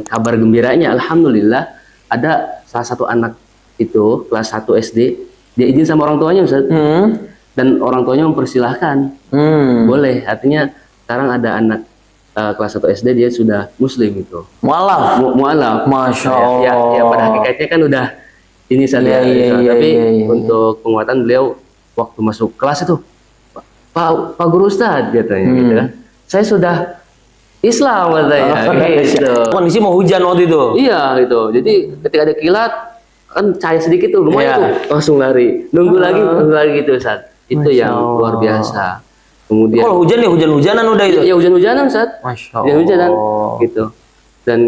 kabar gembiranya, alhamdulillah ada salah satu anak itu kelas 1 SD, dia izin sama orang tuanya, Ustaz. Dan orang tuanya mempersilahkan. Boleh, artinya sekarang ada anak kelas 1 SD dia sudah muslim itu. Mualaf. Mualaf. Masya Allah. Ya, pada hakikatnya kan udah ini saja. Tapi untuk penguatan beliau waktu masuk kelas itu, Pak Guru Ustadz katanya gitu kan. Saya sudah Islam katanya gitu. Kondisi mau hujan waktu itu. Iya gitu. Jadi ketika ada kilat kan cahaya sedikit tuh lumayan tuh langsung lari. Nunggu lagi gitu Ustaz. Itu yang luar biasa. Kemudian kalau hujan ya hujan-hujanan udah itu. Ya hujan-hujanan Ustaz. Masya Allah. Hujan-hujanan gitu. Dan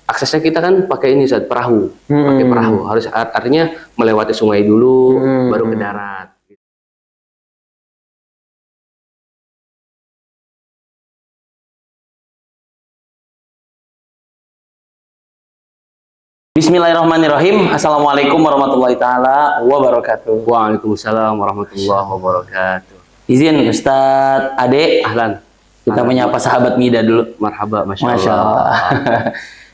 aksesnya kita kan pakai ini Ustaz, perahu. Pakai perahu. Harus artinya melewati sungai dulu baru ke darat. Bismillahirrahmanirrahim. Assalamualaikum warahmatullahi taala wabarakatuh. Waalaikumsalam warahmatullahi wabarakatuh. Izin Ustadz Ade, Ahlan. Kita menyapa sahabat Mida dulu. Marhaba, Masya Allah.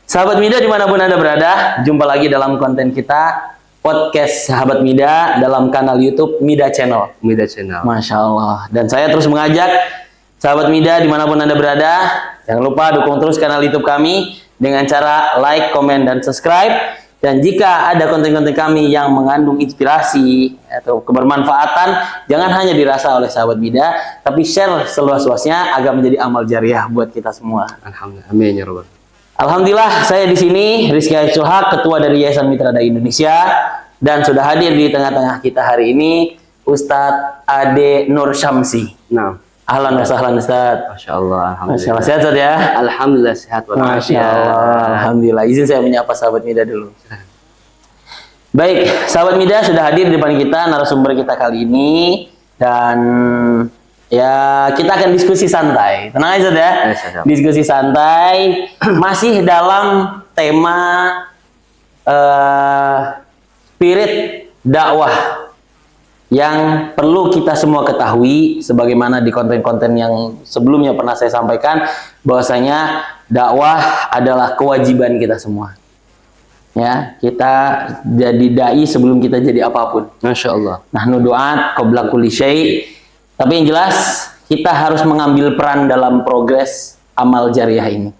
Sahabat Mida dimanapun Anda berada, jumpa lagi dalam konten kita podcast Sahabat Mida dalam kanal YouTube Mida Channel. Mida Channel. Masya Allah. Dan saya terus mengajak sahabat Mida dimanapun Anda berada, jangan lupa dukung terus kanal YouTube kami dengan cara like, komen, dan subscribe. Dan jika ada konten-konten kami yang mengandung inspirasi atau kebermanfaatan, jangan hanya dirasa oleh sahabat Mida, tapi share seluas-luasnya agar menjadi amal jariah buat kita semua. Alhamdulillah. Amin ya Rabbal. Alhamdulillah, saya di sini Rizky Aisyuhak, Ketua dari Yayasan Mitra Dai Indonesia, dan sudah hadir di tengah-tengah kita hari ini Ustadz Ade Nur Syamsi. Nah. Ahlan wa sahlan Ustaz. Masya Allah, alhamdulillah. Masya Allah, sehat Ustaz ya? Alhamdulillah sehat. Masya Allah, alhamdulillah. Izin saya menyapa sahabat Mida dulu. Baik, sahabat Mida sudah hadir di depan kita, narasumber kita kali ini. Dan ya kita akan diskusi santai. Tenang aja Ustaz ya. Diskusi santai. Masih dalam tema spirit dakwah yang perlu kita semua ketahui, sebagaimana di konten-konten yang sebelumnya pernah saya sampaikan, bahwasanya dakwah adalah kewajiban kita semua. Ya, kita jadi dai sebelum kita jadi apapun. Masya Allah. Nahnu du'at qabla kulli syai'. Tapi yang jelas kita harus mengambil peran dalam progres amal jariah ini.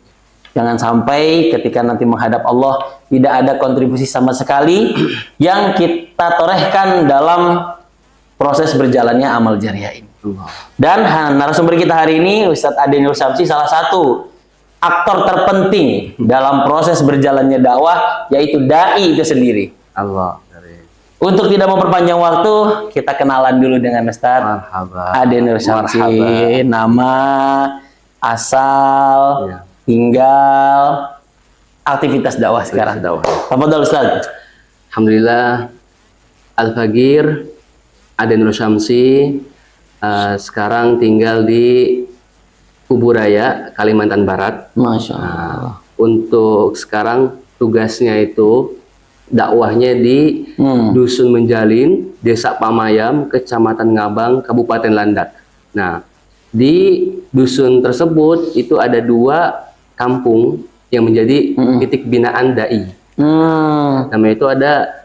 Jangan sampai ketika nanti menghadap Allah tidak ada kontribusi sama sekali yang kita torehkan dalam proses berjalannya amal jariah ini. Dan narasumber kita hari ini Ustadz Ade Nur Syamsi, salah satu aktor terpenting dalam proses berjalannya dakwah, yaitu dai itu sendiri. Allah. Untuk tidak memperpanjang waktu, kita kenalan dulu dengan Ustadz Ade Nur Syamsi. Nama, asal, tinggal, aktivitas dakwah sekarang. Tafadhol Ustadz. Alhamdulillah. Al-Fagir Ade Nur Syamsi, sekarang tinggal di Kuburaya, Kalimantan Barat. Masya Allah. Untuk sekarang tugasnya itu dakwahnya di Dusun Menjalin, Desa Pamayam, Kecamatan Ngabang, Kabupaten Landak. Nah, di dusun tersebut itu ada 2 kampung yang menjadi titik binaan dai. Namanya itu ada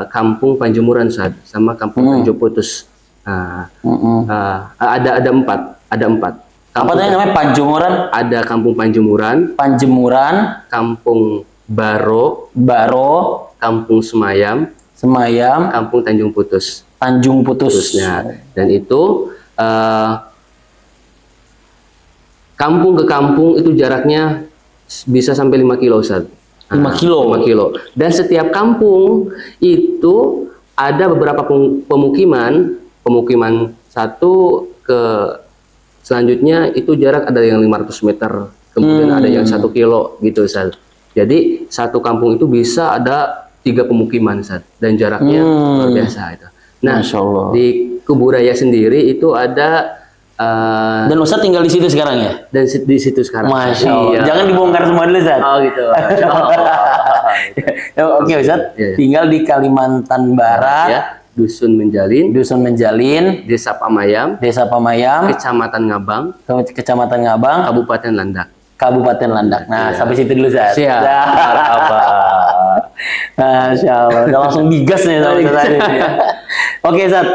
Kampung Panjemuran Ustaz, sama Kampung Tanjung Putus. Ada 4. Apa tadi namanya Panjemuran? Ada Kampung Panjemuran, Kampung Baro, Kampung Semayam, Kampung Tanjung Putus. Putusnya. Dan itu kampung ke kampung itu jaraknya bisa sampai 5 kilo Ustaz. 5 kilo. Dan setiap kampung itu ada beberapa pemukiman satu ke selanjutnya itu jarak ada yang 500 meter, kemudian ada yang 1 kilo gitu Ustaz. Jadi satu kampung itu bisa ada 3 pemukiman Ustaz, dan jaraknya luar biasa itu. Nah, di Kuburaya sendiri itu ada dan Ustaz tinggal di situ sekarang ya? Dan di situ sekarang. Masya Allah. Iya. Jangan dibongkar semua dulu Ustaz. Oh gitu. Oke Ustaz, tinggal di Kalimantan Barat. Ya. Dusun Menjalin, Desa Pamayam, Kecamatan Ngabang, Kabupaten Landak. Kabupaten Landak. Nah, sampai situ dulu, Zat. Siap. Apa? Masya Allah. Udah langsung digas nih sama Zat tadi ya. Oke, Zat.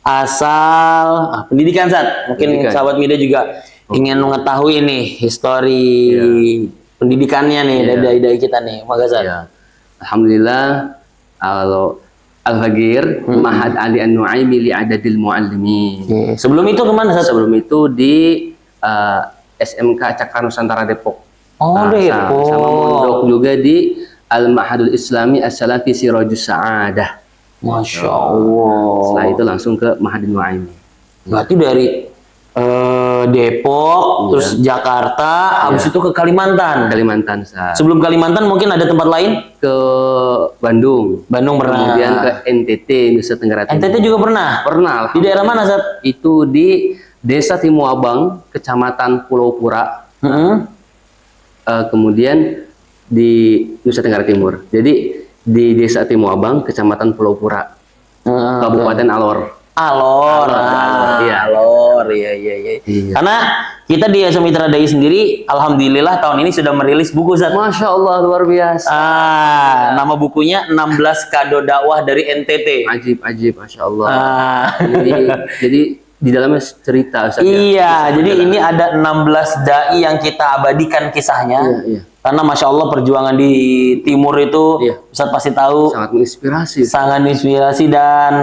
Asal pendidikan, Zat. Mungkin Pendidikan. sahabat media juga ingin mengetahui nih histori pendidikannya nih dari dai-dai kita nih. Maka, Zat. Ya. Alhamdulillah, kalau Al-Fagir, Ma'had Ali An-Nu'aimi li'adadil mu'allimin. Oke. Sebelum itu kemana, Zat? Sebelum itu di SMK Cakra Nusantara Depok. Oh, Depok. Sama mondok juga di Al-Ma'hadul Islami As-Salafi Sirajus Sa'adah. Masya Allah. Setelah itu langsung ke Ma'had Nu'aimi. Berarti dari Depok, terus Jakarta, habis itu ke Kalimantan. Kalimantan, Ustaz. Sebelum Kalimantan mungkin ada tempat lain? Ke Bandung. Bandung pernah. Kemudian ke NTT, Nusa Tenggara Timur. NTT juga pernah? Pernah. Di daerah mana, Zat? Itu di Desa Timuabang, Kecamatan Pulau Pura. Kemudian di Nusa Tenggara Timur. Jadi di Desa Timuabang, Kecamatan Pulau Pura, Kabupaten Alor. Alor, iya. Alor, iya. Karena kita di SM Mitra Dai sendiri, alhamdulillah tahun ini sudah merilis buku, Zat. Masya Allah, luar biasa. Nama bukunya 16 Kado Dakwah dari NTT. Ajib, Masya Allah. Jadi di dalamnya cerita, Ustaz. Iya, jadi ini ada 16 dai yang kita abadikan kisahnya. Iya. Karena Masya Allah perjuangan di Timur itu, Ustaz pasti tahu, Sangat menginspirasi. sangat inspirasi dan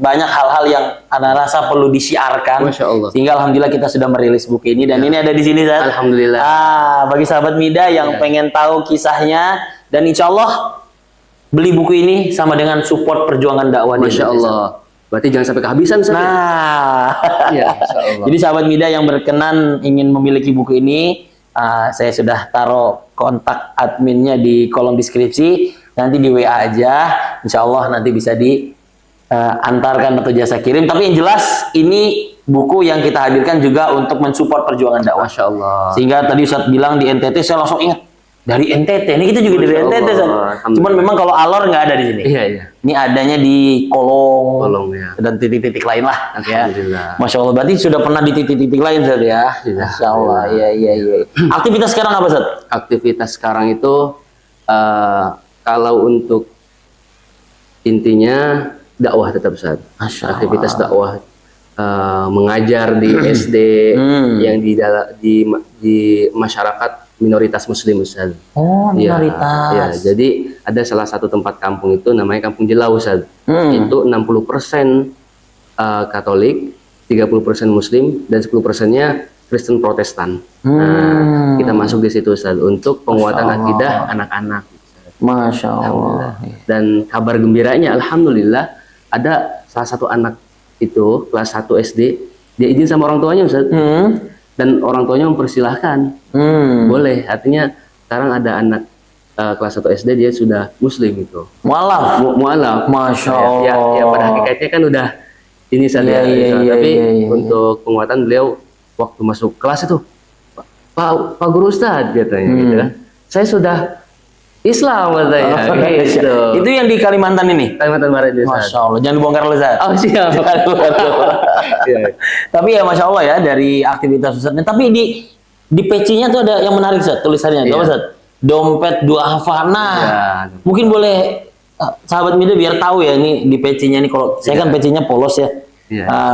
banyak hal-hal yang Ana rasa perlu disiarkan. Masya Allah. Sehingga alhamdulillah kita sudah merilis buku ini dan ini ada di sini, Zat. Alhamdulillah. Bagi sahabat Mida yang pengen tahu kisahnya dan insya Allah beli buku ini sama dengan support perjuangan dakwah di Masya Indonesia. Allah. Berarti jangan sampai kehabisan, Ustaz. Nah, Iya, Masya Allah. jadi sahabat Mida yang berkenan ingin memiliki buku ini, saya sudah taruh kontak adminnya di kolom deskripsi. Nanti di WA aja, insya Allah nanti bisa diantarkan atau jasa kirim. Tapi yang jelas ini buku yang kita hadirkan juga untuk mensupport perjuangan dakwah. Masya Allah. Sehingga tadi Ustaz bilang di NTT, saya langsung ingat dari NTT. Ini kita juga dari Masya NTT, Ustaz. Allah. Cuman memang kalau Alor nggak ada di sini. Iya. Ini adanya di Kolong, ya. dan titik-titik lain lah. Ya. Alhamdulillah. Masya Allah, berarti sudah pernah di titik-titik lain, Ustaz ya? Iya. Masya Allah, iya. Aktivitas sekarang apa, Ustaz? Aktivitas sekarang itu kalau untuk intinya dakwah tetap, Ustaz. Masya Allah. Aktivitas dakwah mengajar di SD yang di masyarakat minoritas Muslim, Ustaz. Oh, Ya, minoritas. jadi ada salah satu tempat kampung itu namanya Kampung Jelau, Ustaz. Itu 60% Katolik, 30% Muslim, dan 10%-nya Kristen Protestan. Nah, kita masuk di situ, Ustaz, untuk penguatan akidah anak-anak. Masya Allah. Dan kabar gembiranya, alhamdulillah, ada salah satu anak itu kelas 1 SD, dia izin sama orang tuanya, Ustaz. Dan orang tuanya mempersilahkan, boleh. Artinya sekarang ada anak kelas 1 SD, dia sudah Muslim itu. Mualaf. Mualaf. Masya Ya, Allah. pada hakikatnya kan udah ini saja. Tapi untuk penguatan beliau waktu masuk kelas itu, Pak Guru Ustadz katanya, gitu kan. Saya sudah Islam katanya. Gitu. Itu yang di Kalimantan ini. Kalimantan Barat ya, Ustaz. Masya Allah, jangan dibongkar lu, Zat. Oh, siap. Iya. Tapi ya Masya Allah ya dari aktivitas Ustaznya. Tapi di peci-nya tuh ada yang menarik, Zat, tulisannya. Coba, Zat. Dompet duafa. Nah, mungkin boleh sahabat Mida biar tahu ya ini di peci-nya nih. Kalau saya kan pecinya polos ya.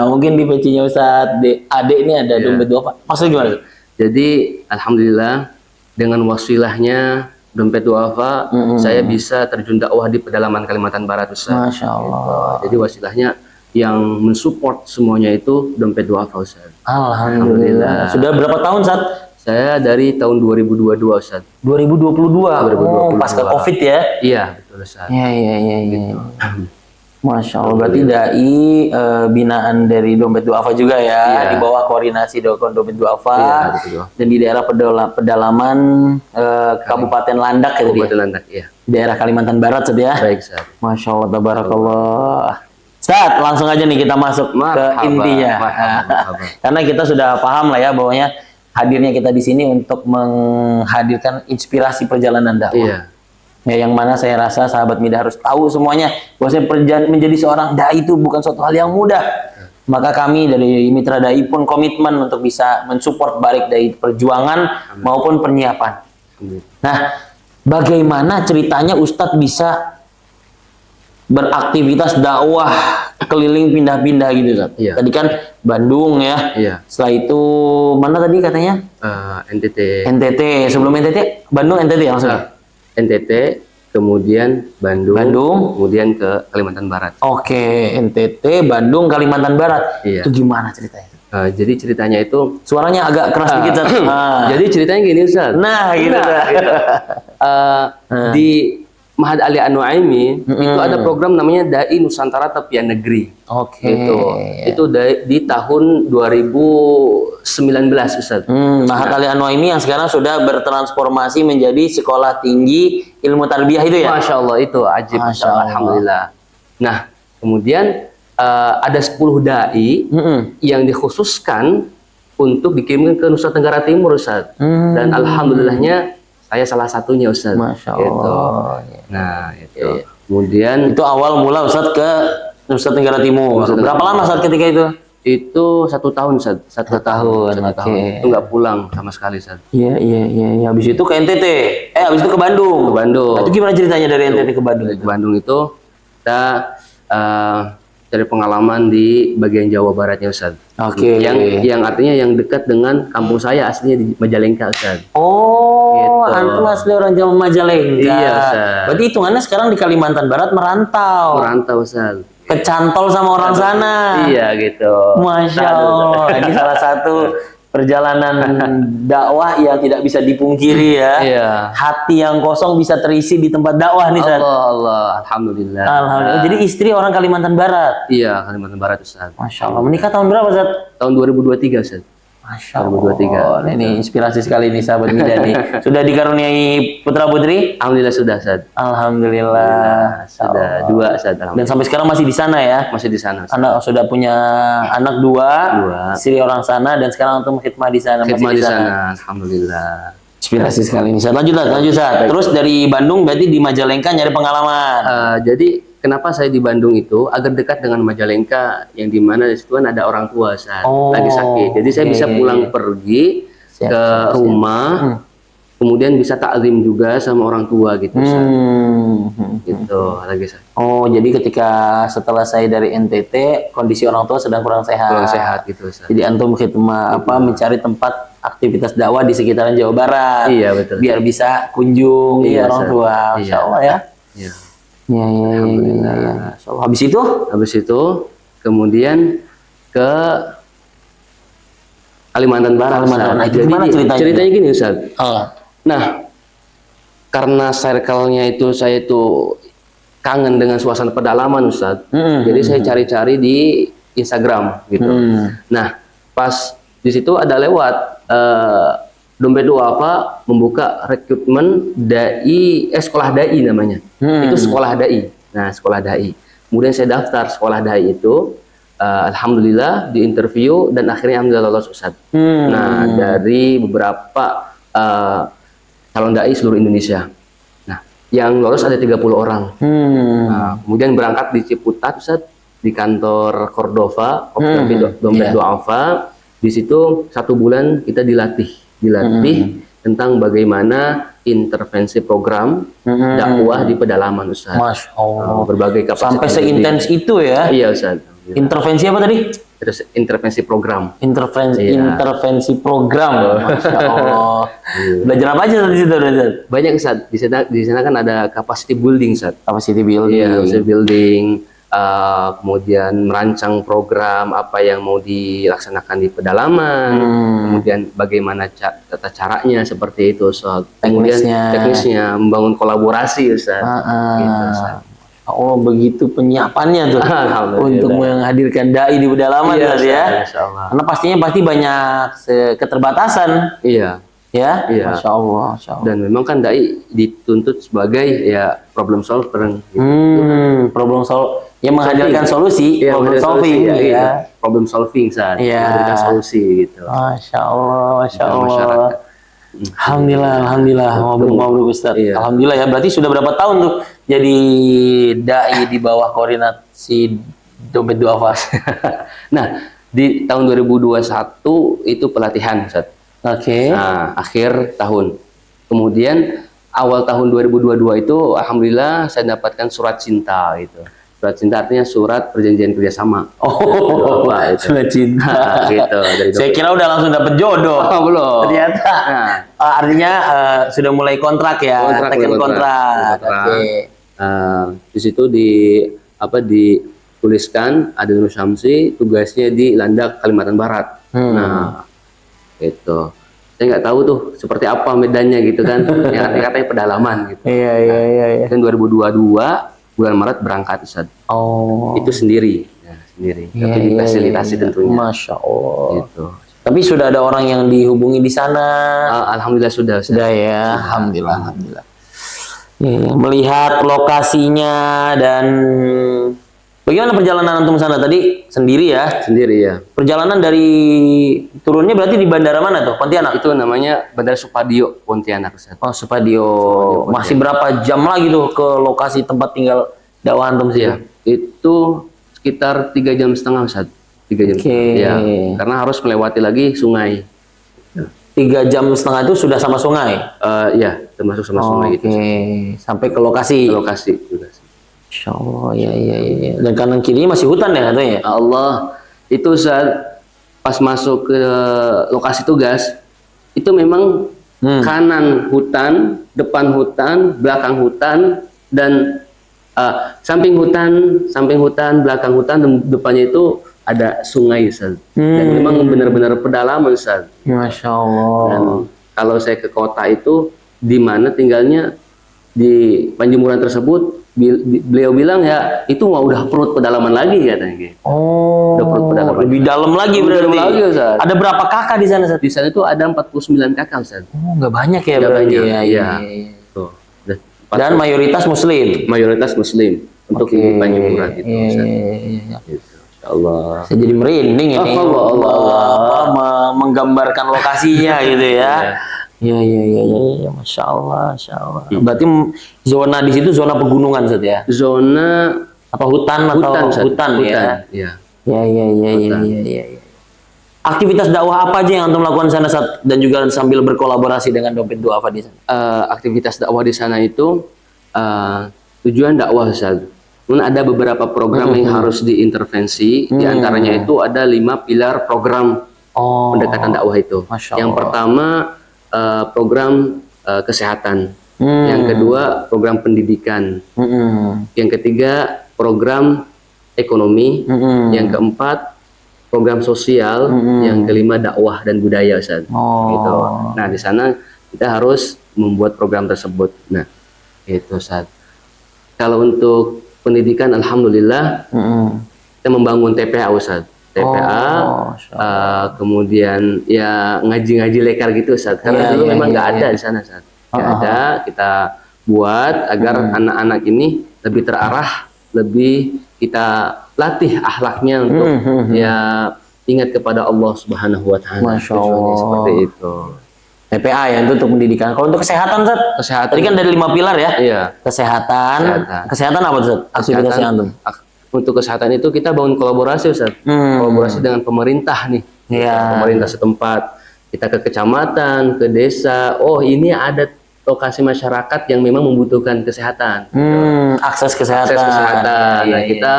Mungkin di pecinya Ustaz Ade ini ada dompet duafa. Maksudnya gimana? Jadi alhamdulillah dengan wasilahnya dompet duafa, saya bisa terjun dakwah di pedalaman Kalimantan Barat, Ustaz. Masya Allah. Jadi wasilahnya yang mensupport semuanya itu dompet duafa, Ustaz. Alhamdulillah. Sudah berapa tahun, Ustaz? Saya dari tahun 2022, Ustaz. 2022. Oh, pasca Covid ya? Iya, betul, Ustaz. Iya. Masya Allah, berarti dai binaan dari Dompet Duafa juga ya, di bawah koordinasi Dompet Duafa, dan di daerah pedalaman Kabupaten Landak ya, Kabupaten Landak, iya. Daerah Kalimantan Barat, Ustaz ya. Baik, Ustaz. Masya Allah, tabarakallah. Ustaz, langsung aja nih kita masuk ke intinya. Karena kita sudah paham lah ya bahwanya hadirnya kita di sini untuk menghadirkan inspirasi perjalanan dakwah. Iya. Ya, yang mana saya rasa sahabat Mida harus tahu semuanya bahwa menjadi seorang dai itu bukan suatu hal yang mudah. Maka kami dari Mitra Dai pun komitmen untuk bisa mensupport Barik Dai perjuangan maupun penyiapan. Nah, bagaimana ceritanya Ustadz bisa beraktivitas dakwah keliling pindah-pindah gitu, Ustadz? Iya. Tadi kan Bandung ya. Iya. Setelah itu mana tadi katanya? NTT. NTT. Sebelum NTT Bandung NTT ya maksudnya? NTT, kemudian Bandung, kemudian ke Kalimantan Barat. Oke, NTT, Bandung, Kalimantan Barat. Iya. Itu gimana ceritanya? Jadi ceritanya itu, Suaranya agak keras dikit, Ustadz. jadi ceritanya gini Ustaz. Nah, gitu. Di Ma'had Ali An-Nu'aimi itu ada program namanya Dai Nusantara Tepian Negeri. Oke. Gitu. Itu di tahun 2019 Ustaz. Ma'had Ali An-Nu'aimi yang sekarang sudah bertransformasi menjadi Sekolah Tinggi Ilmu Tarbiyah itu ya? Masya Allah, itu ajib. Masya Allah. Alhamdulillah. Nah, kemudian ada 10 dai yang dikhususkan untuk dikirimkan ke Nusa Tenggara Timur, Ustaz. Dan alhamdulillahnya saya salah satunya, Ustaz. Masya Allah. Gitu. Nah, itu. Kemudian Itu awal mula Ustadz ke Nusa Tenggara Timur. Berapa lama saat ketika itu? itu 1 tahun, Ustaz. 1 tahun. 1 tahun. Oke. Itu nggak pulang sama sekali, Ustaz. Iya. Habis itu ke NTT. Habis itu ke Bandung. Ke Bandung. Nah, itu gimana ceritanya dari NTT ke Bandung? Ke Bandung itu kita cari pengalaman di bagian Jawa Baratnya, Ustaz. Oke. Yang artinya yang dekat dengan kampung saya, aslinya di Majalengka, Ustaz. Oh, Gitu. antum asli orang Jawa Majalengka. Iya, Ustaz. Berarti hitungannya sekarang di Kalimantan Barat merantau. Merantau, Ustaz. Kecantol sama orang sana. Iya, gitu. Masya Allah. Ini salah satu perjalanan dakwah yang tidak bisa dipungkiri ya. Iya. Hati yang kosong bisa terisi di tempat dakwah nih, Ustaz. Allah, alhamdulillah. Alhamdulillah. Jadi istri orang Kalimantan Barat. Iya, Kalimantan Barat, Ustaz. Masya Allah. Menikah tahun berapa, Ustaz? Tahun 2023, Ustaz. Masya 2023. Allah. Ini inspirasi sekali nih sahabat Mida nih. Sudah dikaruniai putra putri? Alhamdulillah sudah, Ustaz. Alhamdulillah. Sudah 2, Ustaz. Dan Alhamdulillah. sampai sekarang masih di sana ya? Masih di sana, Ustaz. Anak sudah punya anak 2, istri orang sana, dan sekarang untuk khidmah di sana. Khidmah masih di sana. Alhamdulillah. Inspirasi sekali nih. Lanjut, Ustaz. Terus dari Bandung berarti di Majalengka nyari pengalaman. Jadi kenapa saya di Bandung itu agar dekat dengan Majalengka, yang dimana di situ kan ada orang tua saya lagi sakit. Jadi saya bisa pulang pergi ke rumah, kemudian bisa taklim juga sama orang tua gitu. Gitu lagi saya. Oh, jadi ketika setelah saya dari NTT, kondisi orang tua sedang kurang sehat. Kurang sehat gitu, Ustaz. Jadi antum khidmah mencari tempat aktivitas dakwah di sekitaran Jawa Barat. Iya, betul. Biar bisa kunjung orang tua. Masya Allah ya. Iya. Iya. Alhamdulillah. Habis itu? Habis itu kemudian ke Kalimantan Barat. Nah, itu Jadi gimana ceritanya? Ceritanya gini, Ustaz. Oh. Nah, karena circle-nya itu saya itu kangen dengan suasana pedalaman, Ustaz. Jadi saya cari-cari di Instagram gitu. Nah, pas di situ ada lewat Dompet Duafa membuka rekrutmen dai, sekolah dai namanya. Itu sekolah dai. Nah, sekolah dai. Kemudian saya daftar sekolah dai itu. Alhamdulillah di interview dan akhirnya alhamdulillah lolos, Ustaz. Nah, dari beberapa calon dai seluruh Indonesia. Nah, yang lolos ada 30 orang. Nah, kemudian berangkat di Ciputat, Ustaz, di kantor Cordova, Dompet Duafa. Di situ 1 bulan kita dilatih tentang bagaimana intervensi program dakwah di pedalaman, Ustaz. Masya Allah. Berbagai kapasitas. Sampai seintens itu ya? Iya, Ustaz. Intervensi apa tadi? Terus intervensi program. Intervensi program. Masya Allah. Belajar apa aja di situ, Ustaz? Banyak, Ustaz. Di sana kan ada capacity building, Ustaz. Capacity building. Iya, capacity building. Kemudian merancang program apa yang mau dilaksanakan di pedalaman, kemudian bagaimana tata caranya seperti itu, Ustaz. Kemudian teknisnya membangun kolaborasi, Ustaz. Gitu, Ustaz. Oh, begitu penyiapannya tuh untuk menghadirkan dai di pedalaman, iya, Ustaz, ya. Karena pasti banyak keterbatasan. Iya. Ya, iya. Masya Allah, Masya Allah. Dan memang kan dai dituntut sebagai ya problem solver. Gitu. Problem yang menghadirkan solusi, problem solving, solusi, ya. Problem solving, saat menghadirkan solusi gitu. Masya Allah, Masya Allah. Alhamdulillah, mabruk Ustaz. Iya. Alhamdulillah ya. Berarti sudah berapa tahun tuh jadi dai di bawah koordinasi dompet duafa? Nah, di tahun 2021 itu pelatihan, Ustaz. Oke. Nah, akhir tahun. Kemudian awal tahun 2022 itu alhamdulillah saya dapatkan surat cinta gitu. Surat cinta artinya surat perjanjian kerjasama. Oh, Apa itu? sudah cinta. Gitu dari Saya dompet. kira udah langsung dapet jodoh. Oh, belum. Ternyata Nah, artinya sudah mulai kontrak ya, teken kontrak. Oke. Di situ dituliskan ada Nur Syamsi tugasnya di Landak Kalimantan Barat. Nah, itu saya nggak tahu tuh seperti apa medannya gitu kan. Yang katanya pedalaman gitu. Iya. Dan 2022 bulan Maret berangkat, Ustaz. Oh. Itu sendiri, ya, sendiri. Tapi difasilitasi tentunya. Masya Allah. Gitu. Tapi sudah ada orang yang dihubungi di sana. Alhamdulillah sudah. Sudah ya, alhamdulillah. Ya, melihat lokasinya dan bagaimana perjalanan antum sana tadi sendiri ya? Sendiri ya. Perjalanan dari turunnya berarti di bandara mana tuh? Pontianak? Itu namanya Bandara Supadio, Pontianak, Ustaz. Oh, Supadio. Masih berapa jam lagi tuh ke lokasi tempat tinggal dakwah antum sih? Iya, itu sekitar 3,5 jam, Ustaz. 3 jam. Oke. Ya, karena harus melewati lagi sungai. 3,5 jam itu sudah sama sungai? Ya, termasuk sama sungai gitu. Oke, sampai ke lokasi. Ke lokasi. Insya Allah, ya. Dan kanan kirinya masih hutan ya katanya? Allah, itu saat pas masuk ke lokasi tugas, itu memang kanan hutan, depan hutan, belakang hutan, dan samping hutan, belakang hutan, dan depannya itu ada sungai, Ustaz. Dan memang benar-benar pedalaman, Ustaz. Masya Allah. Dan kalau saya ke kota itu, di mana tinggalnya di Panjumuran tersebut, beliau bilang ya itu udah perut pedalaman lagi katanya. Gitu. Oh, udah perut pedalaman. Lebih dalam lagi berarti. Dalam lagi, Ustaz. Ada berapa kakak di sana, Ustaz? Di sana itu ada 49 kakak, Ustaz. Oh, nggak banyak ya Nggak berarti. banyak, Iya. Tuh. Dan mayoritas Muslim. Mayoritas Muslim untuk ibu Panjumuran gitu, Ustaz. Iya. Gitu. Allah. Saya jadi merinding ini. Allah. Menggambarkan lokasinya gitu ya. Iya. Masya Allah. Berarti zona di situ zona pegunungan Ustaz ya? Zona apa hutan hutan ya? Iya. Iya. Aktivitas dakwah apa aja yang antum lakukan di sana Ustaz? Dan juga sambil berkolaborasi dengan dompet duafa di sana? Aktivitas dakwah di sana itu tujuan dakwah, Ustaz. Ada beberapa program yang harus diintervensi, di antaranya itu ada 5 pilar program pendekatan dakwah itu. Yang pertama program kesehatan, yang kedua program pendidikan, yang ketiga program ekonomi, yang keempat program sosial, yang kelima dakwah dan budaya, Ustaz. Gitu. Nah, di sana kita harus membuat program tersebut. Nah, itu, Ustaz. Kalau untuk pendidikan, alhamdulillah kita membangun TPA, Ustaz. TPA, kemudian ya ngaji-ngaji lekar gitu, Ustaz. Karena dulu memang nggak ada di sana, Ustaz. Nggak ada, kita buat agar anak-anak ini lebih terarah, lebih kita latih akhlaknya untuk ya ingat kepada Allah Subhanahu wa Ta'ala. Masya Allah. Seperti itu. TPA ya itu untuk pendidikan. Kalau untuk kesehatan, Ustaz? Kesehatan. Tadi kan dari 5 pilar ya? Iya. Kesehatan apa, Ustaz? Aktivitasnya antum? Untuk kesehatan itu kita bangun kolaborasi, Ustaz. Kolaborasi dengan pemerintah nih. Iya. Pemerintah setempat. Kita ke kecamatan, ke desa. Oh, ini ada lokasi masyarakat yang memang membutuhkan kesehatan. Akses kesehatan. Nah, kita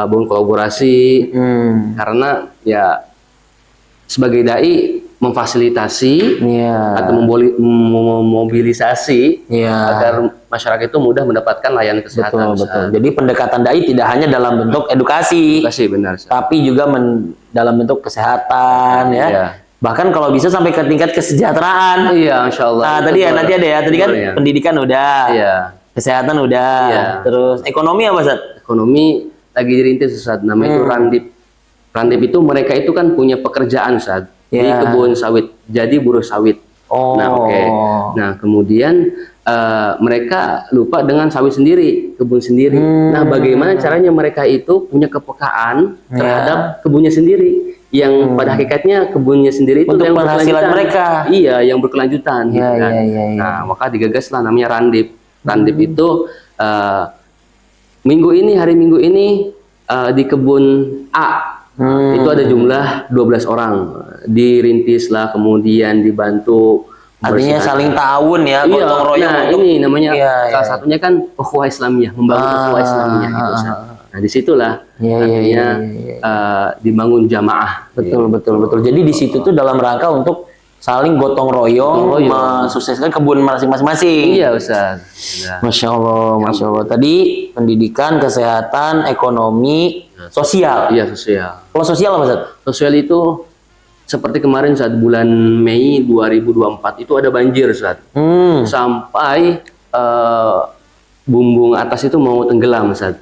bangun kolaborasi karena ya sebagai dai memfasilitasi atau memobilisasi agar masyarakat itu mudah mendapatkan layanan kesehatan. Betul. Jadi pendekatan dai tidak hanya dalam bentuk edukasi, benar, tapi juga dalam bentuk kesehatan ya. Bahkan kalau bisa sampai ke tingkat kesejahteraan. Iya, Insya Allah. Nah, tadi ya nanti ada ya. Tadi kan pendidikan udah, kesehatan udah, terus ekonomi apa, Ustaz? Ekonomi lagi dirintis, Ustaz. Namanya itu Randip. Randip itu mereka itu kan punya pekerjaan, Ustaz. Di kebun sawit, jadi buruh sawit. Nah, kemudian mereka lupa dengan sawit sendiri, kebun sendiri. Nah, bagaimana caranya mereka itu punya kepekaan terhadap kebunnya sendiri, yang pada hakikatnya kebunnya sendiri itu yang penghasilan mereka. Iya, yang berkelanjutan. Nah, maka digagaslah namanya Randip. Randip itu hari Minggu ini di kebun A itu ada jumlah 12 orang, dirintislah kemudian dibantu Artinya membersihkan. saling ta'awun ya, Iya, gotong royong nah untuk ini namanya Iya, salah iya. satunya kan ukhuwah Islamiyah, membangun ukhuwah Islamiyah gitu Ustaz. Nah disitulah Iya, iya, artinya iya, dibangun jamaah. betul, betul, betul. Jadi di situ tuh dalam rangka untuk saling gotong royong, mensukseskan kebun masing-masing. Iya Ustaz. Nah, Masya Allah, Masya Allah. Tadi pendidikan, kesehatan, ekonomi, sosial. iya sosial. Kalau sosial apa, Ustaz? Sosial itu seperti kemarin saat bulan Mei 2024 itu ada banjir Ustaz. Sampai bumbung atas itu mau tenggelam Ustaz.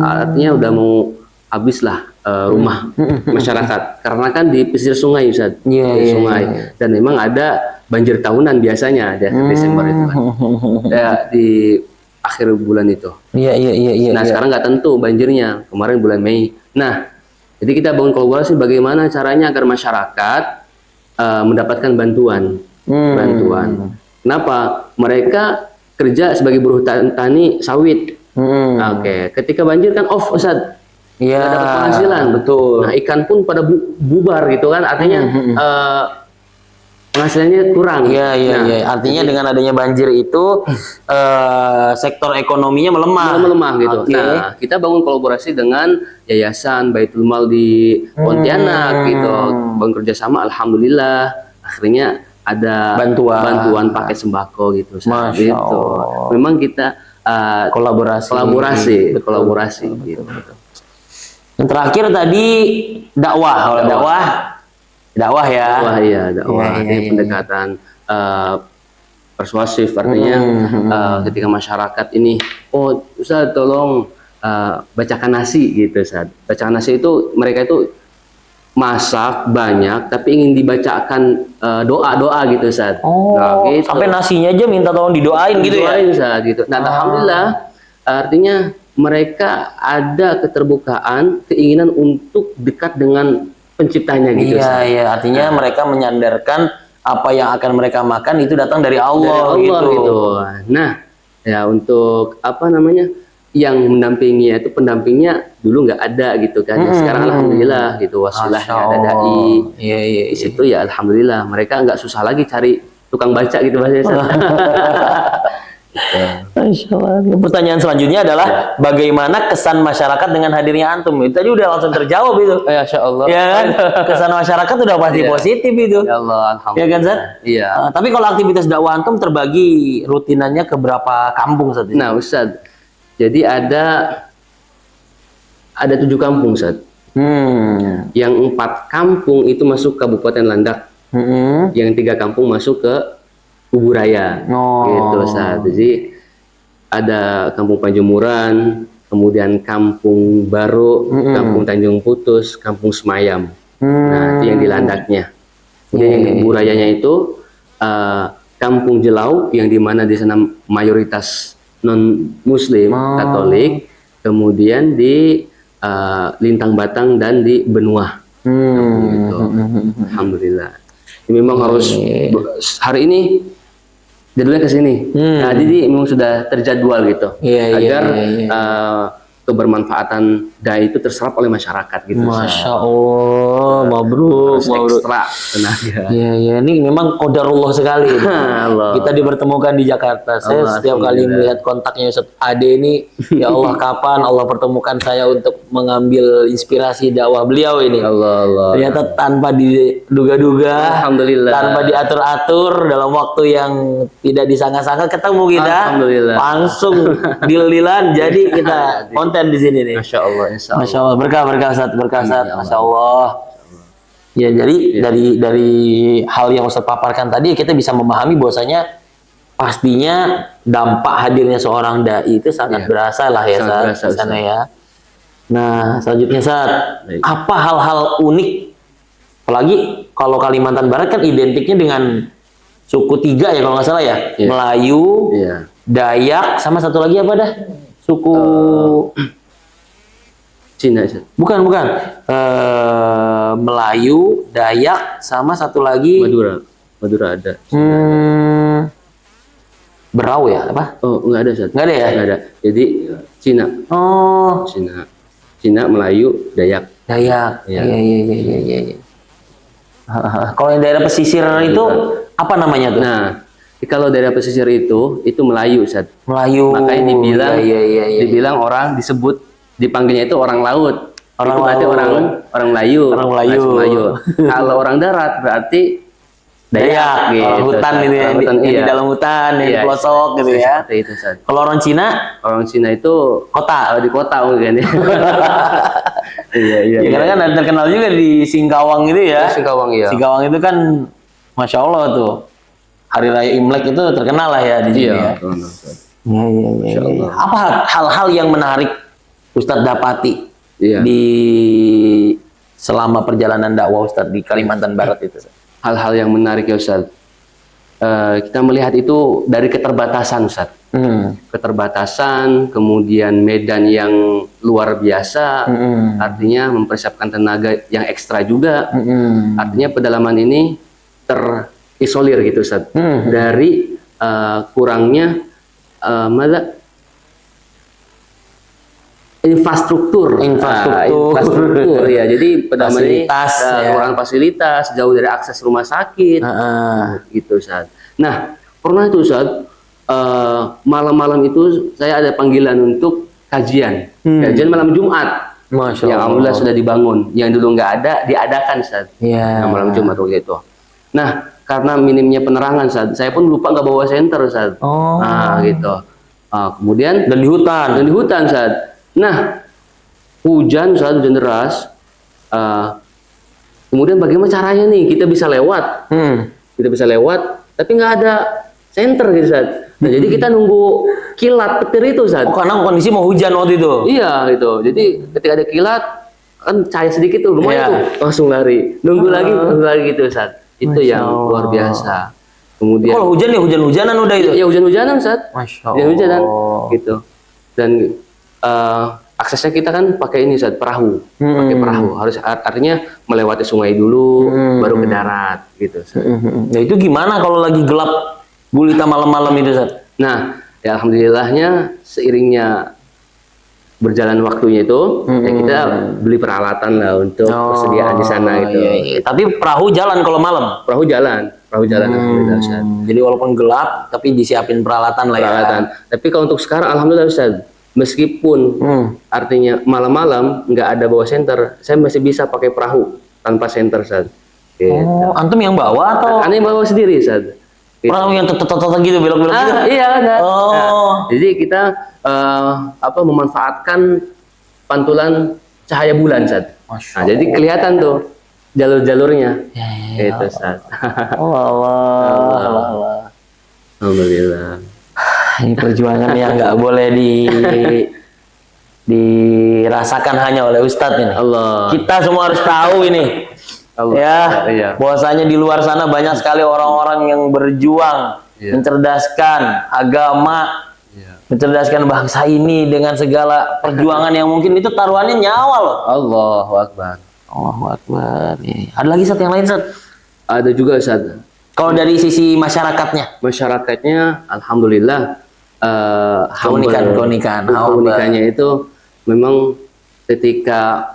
Artinya udah mau habis lah rumah masyarakat karena kan di pesisir sungai Ustaz. Iya, Di iya, sungai. Dan memang ada banjir tahunan biasanya ada Desember itu kan. Ya, di akhir bulan itu. Iya, iya, iya, iya. Nah, sekarang nggak tentu banjirnya. Kemarin bulan Mei. Nah, jadi kita bangun kolaborasi bagaimana caranya agar masyarakat mendapatkan bantuan. Bantuan. Kenapa? Mereka kerja sebagai buruh tani sawit. Oke, ketika banjir kan off Ustaz. Iya, Nggak dapat penghasilan. betul. Nah, ikan pun pada bubar gitu kan. Artinya penghasilannya kurang. Iya, iya, Nah, iya. Artinya dengan adanya banjir itu sektor ekonominya melemah. melemah gitu. Oke. Nah, kita bangun kolaborasi dengan Yayasan Baitul Mal di Pontianak gitu. Bangun kerjasama, alhamdulillah. Akhirnya ada bantuan paket sembako gitu. Masya Gitu. Allah. Memang kita Kolaborasi. kolaborasi gitu. Yang terakhir tadi dakwah. Kalau dakwah ya. Dakwah iya, dakwah. Iya, Artinya iya, pendekatan persuasif artinya ketika masyarakat ini, oh Ustaz tolong bacakan nasi gitu Ustaz. Bacakan nasi itu mereka itu masak banyak tapi ingin dibacakan doa-doa gitu Ustaz. Oh, Nah, gitu. sampai nasinya aja minta tolong didoain gitu ya. Doain Ustaz gitu. Nah, alhamdulillah artinya mereka ada keterbukaan, keinginan untuk dekat dengan penciptanya gitu. Iya, iya. Artinya mereka menyandarkan apa yang akan mereka makan itu datang dari Allah, gitu. Nah, ya untuk apa namanya yang mendampingi itu pendampingnya dulu nggak ada gitu kan. Ya, sekarang alhamdulillah gitu wasilahnya ada dai. Iya, iya. Di situ ya alhamdulillah mereka nggak susah lagi cari tukang baca gitu bahasa Masya Allah. Pertanyaan selanjutnya adalah bagaimana kesan masyarakat dengan hadirnya antum? Itu tadi udah langsung terjawab itu. Masya Allah. Ya kan? Kesan masyarakat udah pasti positif itu. Ya Allah, alhamdulillah. Ya kan, Zat? Iya. Tapi kalau aktivitas dakwah antum terbagi rutinannya ke berapa kampung saat ini? Nah, Ustaz. Jadi ada 7 kampung, Ustaz. Yang 4 kampung itu masuk Kabupaten Landak. Yang 3 kampung masuk ke Kuburaya. Gitu, Ustaz. Jadi ada Kampung Pajemuran, kemudian Kampung Baru, Kampung Tanjung Putus, Kampung Semayam. Nah, itu yang di Landaknya. Kemudian yang di Kuburayanya itu Kampung Jelau, yang dimana di sana mayoritas non Muslim Katolik. Kemudian di Lintang Batang dan di Benua. Gitu. Alhamdulillah. Ini memang harus hari ini jadwalnya ke sini. Nah, jadi memang sudah terjadwal gitu. Agar kebermanfaatan dai itu terserap oleh masyarakat gitu. Masya Allah, mabruk, mabruk. Ekstra tenaga. Iya, iya, ini memang qadarullah sekali. Allah. Kita dipertemukan di Jakarta. Saya setiap kali melihat kontaknya Ustaz Ade ini, ya Allah kapan Allah pertemukan saya untuk mengambil inspirasi dakwah beliau ini. Allah. Ternyata tanpa diduga-duga, Alhamdulillah. tanpa diatur-atur dalam waktu yang tidak disangka-sangka ketemu kita. Alhamdulillah. Langsung deal-dealan. Jadi kita konten di sini nih. Masya Allah, insya Allah. Masya Allah, berkah Ustaz, berkah Ustaz. Masya Allah. Ya, jadi dari hal yang Ustaz paparkan tadi kita bisa memahami bahwasanya pastinya dampak hadirnya seorang dai itu sangat berasa lah ya Ustaz di sana ya. Nah, selanjutnya Ustaz, apa hal-hal unik? Apalagi kalau Kalimantan Barat kan identiknya dengan suku 3 ya kalau nggak salah ya. Melayu, Dayak, sama satu lagi apa dah? Suku Cina. Bukan. Melayu, Dayak, sama satu lagi Madura ada. Berau ya apa? Oh, nggak ada, Ustaz. Nggak ada ya? Nggak ada. Jadi Cina. Oh. Cina Cina, Melayu, Dayak. Dayak. Iya. Iya. Kalau yang daerah pesisir itu apa namanya tuh? Nah, kalau daerah pesisir itu Melayu, Ustaz. Melayu. Makanya dibilang Iya. dibilang orang dipanggilnya itu orang laut. Orang itu berarti laut. orang Melayu. Orang Melayu. Bahasa Melayu. Kalau orang darat berarti Dayak, gitu, orang hutan Ustaz. gitu ya, Orang hutan, yang iya. di dalam hutan, yang di Iya, pelosok gitu ya. Seperti itu, Ustaz. Kalau orang Cina, Orang Cina itu kota. di kota mungkin ya. Iya. Ya, karena kan ada terkenal juga di Singkawang gitu ya. Singkawang ya. Singkawang itu kan, Masya Allah tuh, Hari Raya Imlek itu terkenal lah ya di sini Iya. ya. Ustaz. Iya. Allah. Apa hal-hal yang menarik Ustadz dapati Iya. di selama perjalanan dakwah Ustadz di Kalimantan Barat itu? Hal-hal yang menarik ya Ustaz. Kita melihat itu dari keterbatasan Ustaz. Keterbatasan, kemudian medan yang luar biasa, artinya mempersiapkan tenaga yang ekstra juga. Artinya pedalaman ini terisolir gitu Ustaz. Dari kurangnya infrastruktur ya. Jadi pedalaman ini kurang fasilitas, jauh dari akses rumah sakit, gitu Ustaz. Nah, pernah itu Ustaz, malam-malam itu saya ada panggilan untuk kajian malam Jumat. Masya Yang Allah. alhamdulillah sudah dibangun, yang dulu nggak ada diadakan Ustaz. Iya. Malam Jumat waktu itu. Nah, karena minimnya penerangan Ustaz, saya pun lupa nggak bawa senter Ustaz. Nah, gitu. Kemudian Dan di hutan. Ustaz. Nah, hujan deras. Kemudian bagaimana caranya nih kita bisa lewat? Kita bisa lewat, tapi nggak ada senter gitu Ustaz. Nah, jadi kita nunggu kilat petir itu Ustaz. Oh, karena kondisi mau hujan waktu itu. Iya gitu. Jadi ketika ada kilat kan cahaya sedikit tuh lumayan tuh langsung lari. Nunggu lagi gitu Ustaz. Itu Masya yang Allah. luar biasa. Kemudian Kalau hujan ya hujan-hujanan udah itu. ya hujan-hujanan Ustaz. Masya Hujan-hujanan Allah. gitu. Dan aksesnya kita kan pakai ini Ustaz, perahu. Pakai perahu. Harus artinya melewati sungai dulu baru ke darat gitu Ustaz. Ya itu gimana kalau lagi gelap gulita malam-malam itu Ustaz? Nah, ya alhamdulillahnya seiringnya berjalan waktunya itu ya kita beli peralatan lah untuk persediaan di sana gitu. Iya. Tapi perahu jalan kalau malam. Perahu jalan alhamdulillah Ustaz. Jadi walaupun gelap tapi disiapin peralatan lah ya. Peralatan. Tapi kalau untuk sekarang alhamdulillah Ustaz, meskipun artinya malam-malam nggak ada bawa senter, saya masih bisa pakai perahu tanpa senter Ustaz. Gitu. Oh, antum yang bawa atau Aneh bawa sendiri Ustaz. Gitu. perahu yang tetot gitu belok-belok gitu? Iya Ustaz. Oh. Nah, jadi kita memanfaatkan pantulan cahaya bulan Ustaz. Masya Nah, jadi kelihatan tuh jalur-jalurnya. Ya. Itu Ustaz. Oh Allah. Alhamdulillah. Ini perjuangan yang nggak boleh dirasakan hanya oleh Ustadz ini. Allah. Kita semua harus tahu ini. Allah. Ya, Iya. bahwasanya di luar sana banyak sekali orang-orang yang berjuang mencerdaskan agama, mencerdaskan bangsa ini dengan segala perjuangan yang mungkin itu taruhannya nyawa loh. Allahu Akbar. Allahu Akbar. Ada lagi Ustadz yang lain Ustadz? Ada juga Ustaz. Kalau dari sisi masyarakatnya, Masyarakatnya alhamdulillah keunikannya itu memang ketika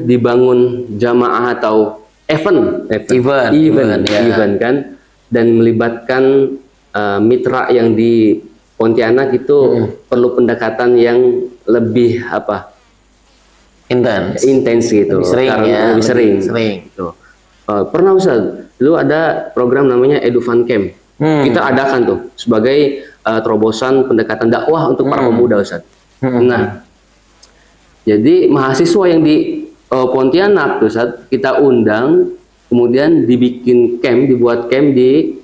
dibangun jamaah atau event kan, dan melibatkan mitra yang di Pontianak itu perlu pendekatan yang lebih intens gitu, lebih sering. Gitu. Pernah Ustaz, dulu ada program namanya Edufan Camp. Kita adakan tuh sebagai terobosan pendekatan dakwah untuk para pemuda Ustaz. Nah, jadi mahasiswa yang di Pontianak tuh Ustaz, kita undang, kemudian dibuat camp di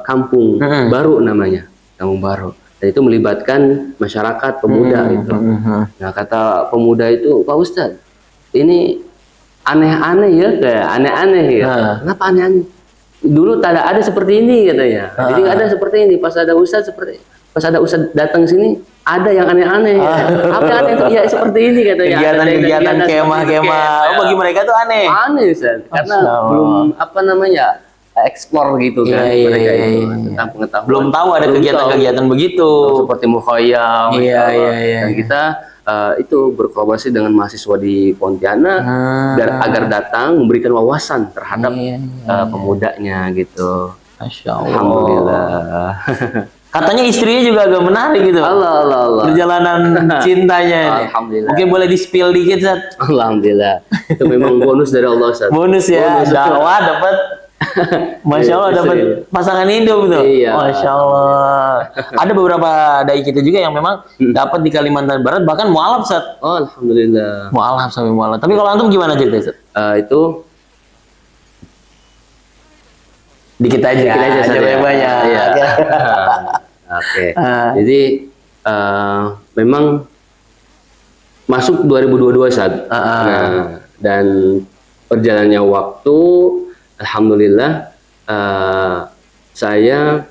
kampung baru namanya, kampung baru. Dan itu melibatkan masyarakat pemuda gitu. Nah, kata pemuda itu, Pak Ustadz, ini aneh-aneh ya, kayak aneh-aneh ya. Kenapa aneh-aneh? Dulu tak ada seperti ini katanya. Jadi nggak ada seperti ini. Pas ada ustadz datang sini, ada yang aneh-aneh. Apa yang aneh itu? Ya seperti ini katanya. Kegiatan kemah-kemah. Oh, bagi mereka tuh aneh. Aneh Ustaz, karena belum explore gitu kan mereka itu tentang pengetahuan. Belum tahu ada kegiatan-kegiatan begitu. Seperti mukhayyam. Iya. Dan kita itu berkolaborasi dengan mahasiswa di Pontianak agar datang memberikan wawasan terhadap pemudanya gitu. Masya Allah. Alhamdulillah. Katanya istrinya juga agak menarik gitu. Allah. Perjalanan cintanya ini. Alhamdulillah. Mungkin boleh di-spill dikit, Ustaz. Alhamdulillah. Itu memang bonus dari Allah, Ustaz. Bonus ya, dakwah dapat. Masya Allah dapat pasangan hidup tuh. Iya. Masya Allah. Ada beberapa dai kita juga yang memang dapat di Kalimantan Barat, bahkan mualaf, Ustaz. Oh, alhamdulillah. Mualaf sampai mualaf. Tapi kalau antum gimana cerita, Ustaz? Itu Dikit aja saja. yang banyak. Iya. Oke. Jadi memang masuk 2022 saat. Nah, dan perjalannya waktu, alhamdulillah saya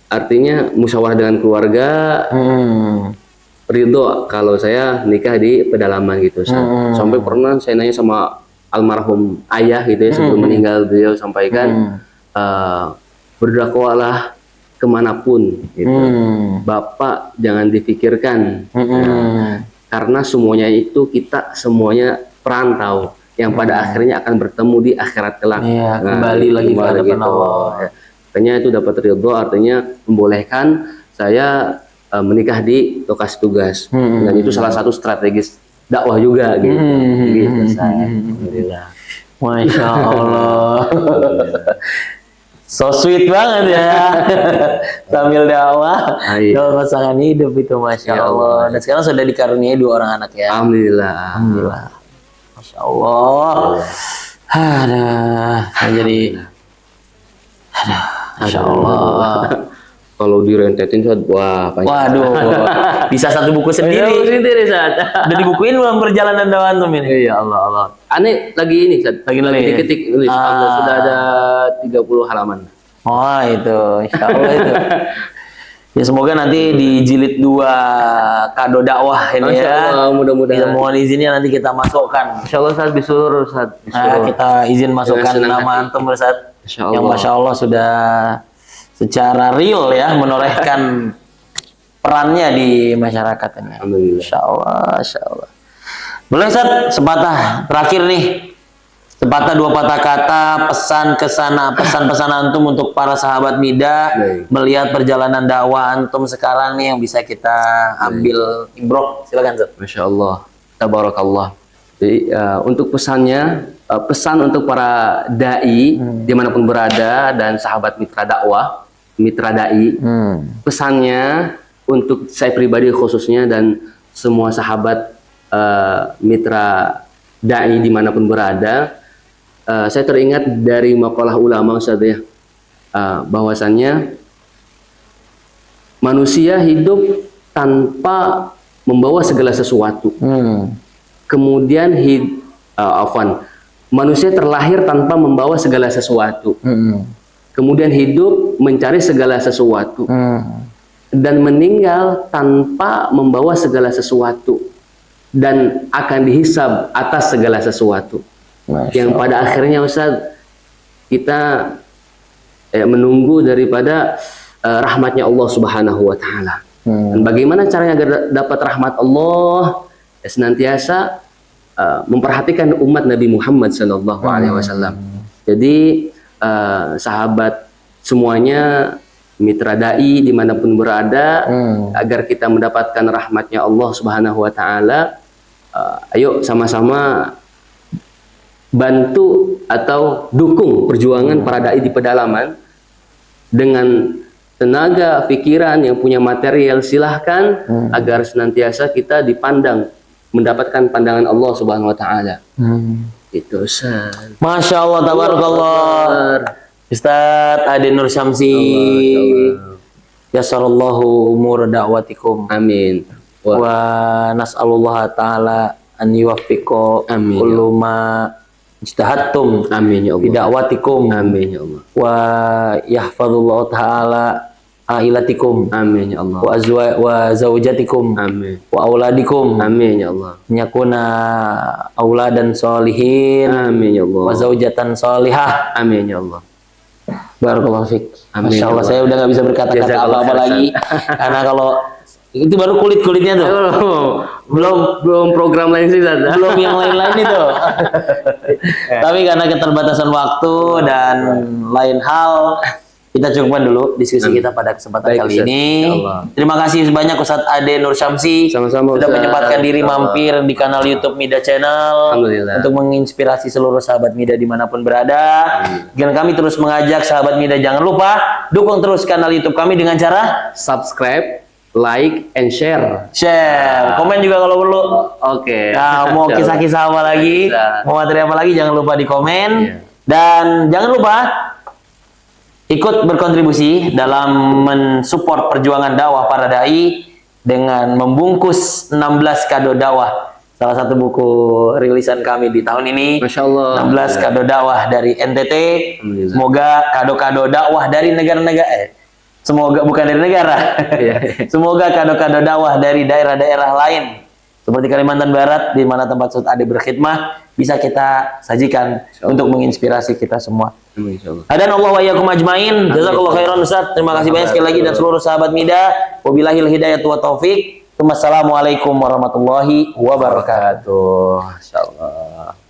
artinya musyawarah dengan keluarga, ridho kalau saya nikah di pedalaman gitu. Sampai pernah saya nanya sama almarhum ayah gitu ya, sebelum meninggal beliau sampaikan berdakwalah kemanapun gitu. Bapak jangan dipikirkan karena semuanya itu kita semuanya perantau yang pada akhirnya akan bertemu di akhirat kelak. Kembali lagi ke hadapan Allah. Artinya itu dapat ridho, artinya membolehkan saya menikah di lokasi tugas. Dan itu salah satu strategis dakwah juga gitu. Gitu saya. Alhamdulillah. Masya Allah. So sweet banget ya. Sambil dakwah, dakwah pasangan hidup itu, Masya Allah. Dan sekarang sudah dikaruniai 2 orang anak ya. Alhamdulillah. Masya Allah. Jadi Masya Allah. Kalau direntetin saat wah panjang. Waduh, bisa satu buku sendiri. Saat. Udah dibukuin belum perjalanan dakwah antum ini? Iya, Allah. Aneh lagi ini saat. Lagi diketik nulis. Sudah ada 30 halaman. Oh itu, insya Allah itu. Ya semoga nanti di jilid 2 kado dakwah ini ya. Mudah-mudahan. Kita mohon izinnya nanti kita masukkan. Insya Allah saat disuruh saat. Kita izin masukkan nama antum saat. Yang Masya Allah sudah secara real ya menorehkan perannya di masyarakat ini. Alhamdulillah. Insya Allah. Boleh Ustaz, sepatah terakhir nih, sepatah 2 patah kata pesan antum untuk para sahabat Mida melihat perjalanan dakwah antum sekarang nih yang bisa kita ambil ibrok. Silakan Ustaz. Masya Allah, tabarakallah. Jadi untuk pesannya, pesan untuk para dai dimanapun berada dan sahabat mitra dakwah, mitra dai, pesannya untuk saya pribadi khususnya dan semua sahabat mitra dai dimanapun berada, saya teringat dari makalah ulama Ustaz ya, bahwasannya manusia hidup tanpa membawa segala sesuatu. Kemudian manusia terlahir tanpa membawa segala sesuatu. Kemudian hidup mencari segala sesuatu. Dan meninggal tanpa membawa segala sesuatu. Dan akan dihisab atas segala sesuatu. Yang pada akhirnya Ustaz, kita menunggu daripada rahmatnya Allah Subhanahu wa Ta'ala. Dan bagaimana caranya agar dapat rahmat Allah? Senantiasa memperhatikan umat Nabi Muhammad SAW. Jadi sahabat semuanya, mitra dai dimanapun berada, agar kita mendapatkan rahmatnya Allah Subhanahu Wa Taala, ayo sama-sama bantu atau dukung perjuangan para dai di pedalaman dengan tenaga, pikiran, yang punya material, silahkan agar senantiasa kita dipandang, mendapatkan pandangan Allah Subhanahu Wa Taala. Itu Ustaz. Masya Allah, tabarakallah. Ustaz Ade Nur Syamsi, yassarallahu umur da'watikum. Amin. Wa nas'alullah ta'ala an yuwaffiqa kullu ma ijtahadtum. Amin ya Allah. Bida'watikum. Amin ya Allah. Wa yahfadullah ta'ala ailatikum. Amin ya Allah. Wa zawjatikum. Amin. Wa auladikum. Amin ya Allah. Nyakuna auladan solihin. Amin ya Allah. Wa zaujatan solihah. Amin ya Allah. Barakallahu fiik. Amin. Masya Allah, saya udah nggak bisa berkata-kata apa-apa lagi. Karena kalau Itu baru kulit-kulitnya tuh. Belum program lain sih Ustaz. Belum yang lain-lain itu. Tapi karena keterbatasan waktu dan lain hal, kita cukupkan dulu diskusi kita pada kesempatan Baik, kali Ustaz. ini. Insyaallah. Terima kasih banyak Ustadz Ade Nur Syamsi Sama-sama, sudah Ustaz. menyempatkan diri Insyaallah. mampir di kanal YouTube Mida Channel Alhamdulillah. untuk menginspirasi seluruh sahabat Mida dimanapun berada. Dan kami terus mengajak sahabat Mida, jangan lupa dukung terus kanal YouTube kami dengan cara Subscribe, like, and share. share, komen juga kalau perlu. Oke. Nah, mau kisah-kisah apa lagi, Bisa. mau materi apa lagi, jangan lupa di komen. Iya. Dan jangan lupa ikut berkontribusi dalam mensupport perjuangan dakwah para dai dengan membungkus 16 kado dakwah. Salah satu buku rilisan kami di tahun ini. Masya Allah. 16 kado dakwah dari NTT. Alhamdulillah. Semoga kado-kado dakwah dari negara-negara semoga bukan dari negara. Iya. Semoga kado-kado dakwah dari daerah-daerah lain seperti Kalimantan Barat di mana tempat Ustadz Ade berkhidmah bisa kita sajikan untuk menginspirasi kita semua. Insyaallah. Hadan Allah wa iyyakum ajmain. Jazakallahu khairan Ustaz. Terima kasih banyak sekali lagi dan seluruh sahabat Mida. Wabillahil hidayah wa taufik. Wassalamualaikum warahmatullahi wabarakatuh. Insyaallah.